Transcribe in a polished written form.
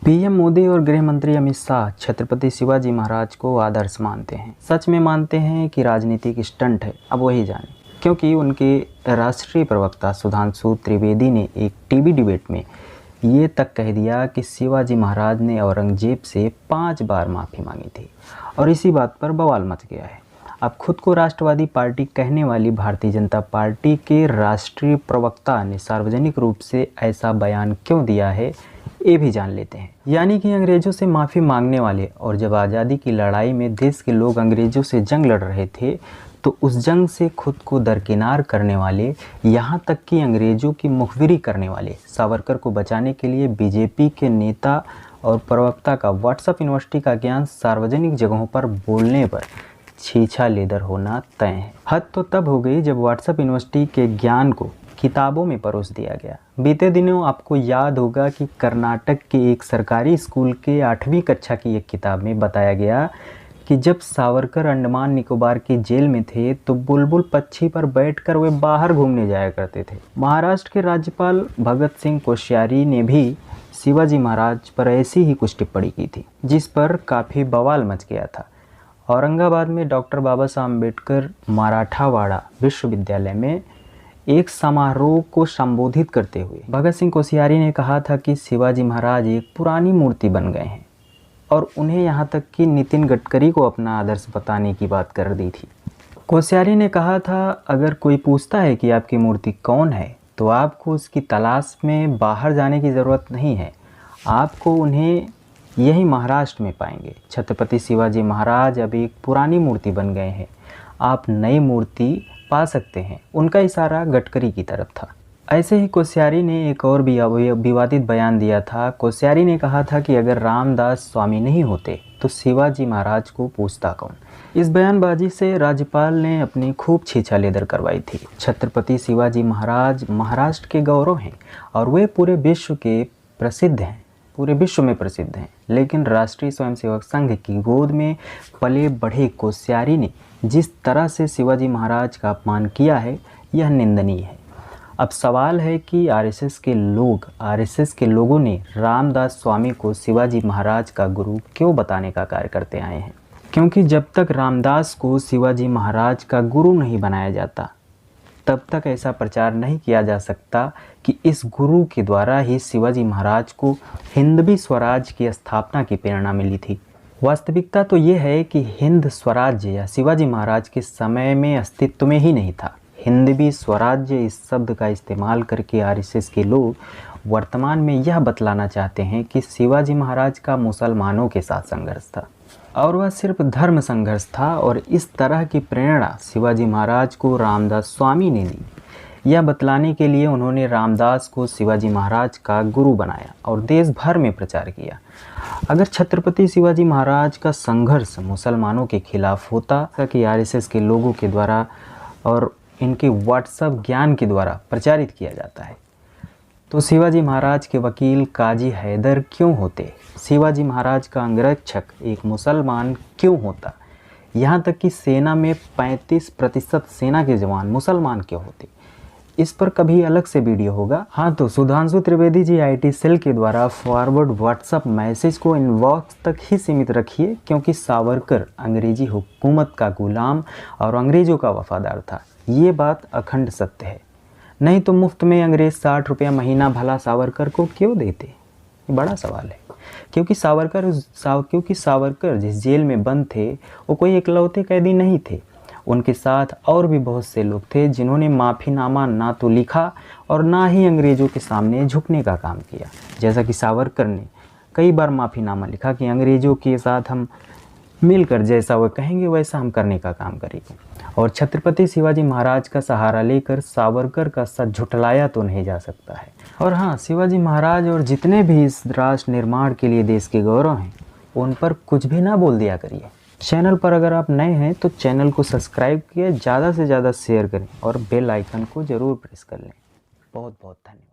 PM Modi और गृह मंत्री अमित शाह छत्रपति शिवाजी महाराज को आदर्श मानते हैं। सच में मानते हैं कि राजनीतिक स्टंट है, अब वही जाने। क्योंकि उनके राष्ट्रीय प्रवक्ता सुधांशु त्रिवेदी ने एक टीवी डिबेट में ये तक कह दिया कि शिवाजी महाराज ने औरंगजेब से 5 बार माफ़ी मांगी थी और इसी बात पर बवाल मच गया है। अब खुद को राष्ट्रवादी पार्टी कहने वाली भारतीय जनता पार्टी के राष्ट्रीय प्रवक्ता ने सार्वजनिक रूप से ऐसा बयान क्यों दिया है, ये भी जान लेते हैं। यानी कि अंग्रेज़ों से माफ़ी मांगने वाले, और जब आज़ादी की लड़ाई में देश के लोग अंग्रेज़ों से जंग लड़ रहे थे तो उस जंग से खुद को दरकिनार करने वाले, यहाँ तक कि अंग्रेज़ों की मुखबिरी करने वाले सावरकर को बचाने के लिए बीजेपी के नेता और प्रवक्ता का व्हाट्सएप यूनिवर्सिटी का ज्ञान सार्वजनिक जगहों पर बोलने पर छीछा लेदर होना तय है। हद तो तब हो गई जब व्हाट्सएप यूनिवर्सिटी के ज्ञान को किताबों में परोस दिया गया। बीते दिनों आपको याद होगा कि कर्नाटक के एक सरकारी स्कूल के 8वीं कक्षा की एक किताब में बताया गया कि जब सावरकर अंडमान निकोबार की जेल में थे तो बुलबुल पक्षी पर बैठकर वे बाहर घूमने जाया करते थे। महाराष्ट्र के राज्यपाल भगत सिंह कोश्यारी ने भी शिवाजी महाराज पर ऐसी ही कुछ टिप्पणी की थी, जिस पर काफ़ी बवाल मच गया था। औरंगाबाद में डॉक्टर बाबा साहब अम्बेडकर मराठावाड़ा विश्वविद्यालय में एक समारोह को संबोधित करते हुए भगत सिंह कोश्यारी ने कहा था कि शिवाजी महाराज एक पुरानी मूर्ति बन गए हैं और उन्हें यहाँ तक कि नितिन गडकरी को अपना आदर्श बताने की बात कर दी थी। कोश्यारी ने कहा था, अगर कोई पूछता है कि आपकी मूर्ति कौन है तो आपको उसकी तलाश में बाहर जाने की ज़रूरत नहीं है, आपको उन्हें यही महाराष्ट्र में पाएंगे। छत्रपति शिवाजी महाराज अब एक पुरानी मूर्ति बन गए हैं, आप नई मूर्ति पा सकते हैं। उनका इशारा गडकरी की तरफ था। ऐसे ही कोश्यारी ने एक और भी विवादित बयान दिया था। कोश्यारी ने कहा था कि अगर रामदास स्वामी नहीं होते तो शिवाजी महाराज को पूछता कौन। इस बयानबाजी से राज्यपाल ने अपनी खूब छीछा लेदर करवाई थी। छत्रपति शिवाजी महाराज महाराष्ट्र के गौरव हैं और वे पूरे विश्व में प्रसिद्ध हैं। लेकिन राष्ट्रीय स्वयंसेवक संघ की गोद में पले बढ़े कोश्यारी ने जिस तरह से शिवाजी महाराज का अपमान किया है, यह निंदनीय है। अब सवाल है कि आरएसएस के लोगों ने रामदास स्वामी को शिवाजी महाराज का गुरु क्यों बताने का कार्य करते आए हैं। क्योंकि जब तक रामदास को शिवाजी महाराज का गुरु नहीं बनाया जाता, तब तक ऐसा प्रचार नहीं किया जा सकता कि इस गुरु के द्वारा ही शिवाजी महाराज को हिंदवी स्वराज की स्थापना की प्रेरणा मिली थी। वास्तविकता तो ये है कि हिंद स्वराज्य या शिवाजी महाराज के समय में अस्तित्व में ही नहीं था। हिंदवी स्वराज्य इस शब्द का इस्तेमाल करके आरएसएस के लोग वर्तमान में यह बतलाना चाहते हैं कि शिवाजी महाराज का मुसलमानों के साथ संघर्ष था और वह सिर्फ धर्म संघर्ष था, और इस तरह की प्रेरणा शिवाजी महाराज को रामदास स्वामी ने दी। यह बतलाने के लिए उन्होंने रामदास को शिवाजी महाराज का गुरु बनाया और देश भर में प्रचार किया। अगर छत्रपति शिवाजी महाराज का संघर्ष मुसलमानों के खिलाफ होता कि आरएसएस के लोगों के द्वारा और इनके व्हाट्सएप ज्ञान के द्वारा प्रचारित किया जाता है, तो शिवाजी महाराज के वकील काजी हैदर क्यों होते, शिवाजी महाराज का अंगरक्षक एक मुसलमान क्यों होता, यहाँ तक कि सेना में 35% सेना के जवान मुसलमान क्यों होते। इस पर कभी अलग से वीडियो होगा। हाँ, तो सुधांशु त्रिवेदी जी आईटी सेल के द्वारा फॉरवर्ड व्हाट्सएप मैसेज को इनबॉक्स तक ही सीमित रखिए, क्योंकि सावरकर अंग्रेजी हुकूमत का गुलाम और अंग्रेज़ों का वफादार था। ये बात अखंड सत्य है। नहीं तो मुफ्त में अंग्रेज़ 60 रुपया महीना भला सावरकर को क्यों देते, ये बड़ा सवाल है। क्योंकि सावरकर जिस जेल में बंद थे वो कोई इकलौते कैदी नहीं थे। उनके साथ और भी बहुत से लोग थे जिन्होंने माफ़ीनामा ना तो लिखा और ना ही अंग्रेज़ों के सामने झुकने का काम किया। जैसा कि सावरकर ने कई बार माफ़ीनामा लिखा कि अंग्रेज़ों के साथ हम मिलकर जैसा वो कहेंगे वैसा हम करने का काम करेंगे। और छत्रपति शिवाजी महाराज का सहारा लेकर सावरकर का सच झुठलाया तो नहीं जा सकता है। और हाँ, शिवाजी महाराज और जितने भी इस राष्ट्र निर्माण के लिए देश के गौरव हैं, उन पर कुछ भी ना बोल दिया करिए। चैनल पर अगर आप नए हैं तो चैनल को सब्सक्राइब किए, ज़्यादा से ज़्यादा शेयर करें और बेल आइकन को ज़रूर प्रेस कर लें। बहुत बहुत धन्यवाद।